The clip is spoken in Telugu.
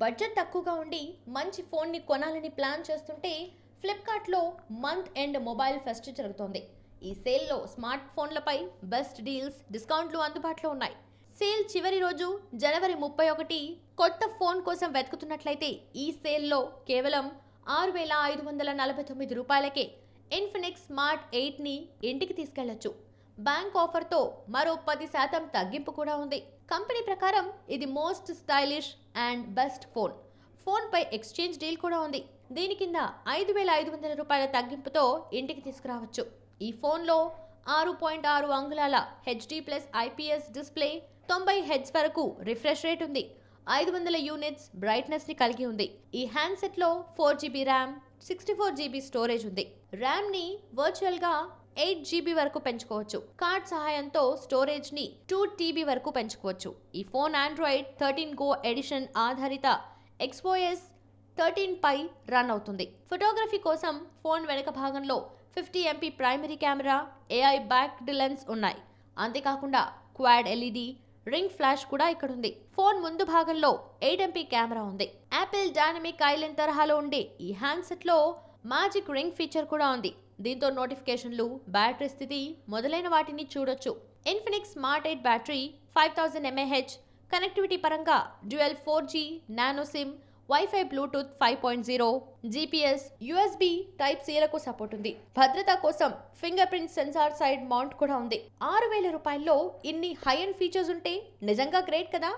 బడ్జెట్ తక్కువగా ఉండి మంచి ఫోన్ని కొనాలని ప్లాన్ చేస్తుంటే ఫ్లిప్కార్ట్లో మంత్ ఎండ్ మొబైల్ ఫెస్ట్ జరుగుతోంది. ఈ సేల్లో స్మార్ట్ ఫోన్లపై బెస్ట్ డీల్స్, డిస్కౌంట్లు అందుబాటులో ఉన్నాయి. సేల్ చివరి రోజు జనవరి 31. కొత్త ఫోన్ కోసం వెతుకుతున్నట్లయితే ఈ సేల్లో కేవలం 6,549 రూపాయలకే ఇన్ఫినిక్స్ స్మార్ట్ 8ని ఇంటికి తీసుకెళ్లొచ్చు. బ్యాంక్ ఆఫర్తో మరో 10% తగ్గింపు కూడా ఉంది. కంపెనీ ప్రకారం ఇది most stylish and best phone. ఫోన్పై ఎక్స్చేంజ్ డీల్ కూడా ఉంది. దీని కింద 5,500 రూపాయల తగ్గింపుతో ఇంటికి తీసుకురావచ్చు. ఈ ఫోన్లో 6.6 అంగుళాల HD+ IPS డిస్ప్లే, 90 Hz వరకు రిఫ్రెష్ రేట్ ఉంది. 500 యూనిట్స్ బ్రైట్నెస్ ని కలిగి ఉంది. ఈ హ్యాండ్సెట్ లో 4GB ర్యామ్, 64GB స్టోరేజ్ ఉంది. ర్యామ్ ని వర్చువల్ గా 8GB వరకు పెంచుకోవచ్చు. కార్డ్ సహాయంతో స్టోరేజ్ ని 2TB వరకు పెంచుకోవచ్చు. ఈ ఫోన్ ఆండ్రాయిడ్ 13 Go ఎడిషన్ ఆధారిత XOS 13 పై రన్ అవుతుంది. ఫోటోగ్రఫీ కోసం ఫోన్ వెనుక భాగంలో 50MP primary camera, AI back lens ఉన్నాయి. అంతేకాకుండా క్వాడ్ LED రింగ్ ఫ్లాష్ కూడా ఇక్కడ ఉంది. ఫోన్ ముందు భాగంలో 8MP కెమెరా ఉంది. యాపిల్ డైనమిక్ ఐలాండ్ తరహాలో ఉండే ఈ హ్యాండ్సెట్ లో మ్యాజిక్ రింగ్ ఫీచర్ కూడా ఉంది. దీంతో నోటిఫికేషన్లు, బ్యాటరీ స్థితి మొదలైన వాటిని చూడొచ్చు. Infinix Smart 8 battery 5000 mAh, connectivity పరంగా dual 4G nano SIM, wifi, Bluetooth 5.0, GPS, USB type Cలకు సపోర్ట్ ఉంది. భద్రత కోసం finger print sensor side mount కూడా ఉంది. 6,000 రూపాయల్లో ఇన్ని హై అండ్ ఫీచర్స్ ఉంటే నిజంగా గ్రేట్ కదా.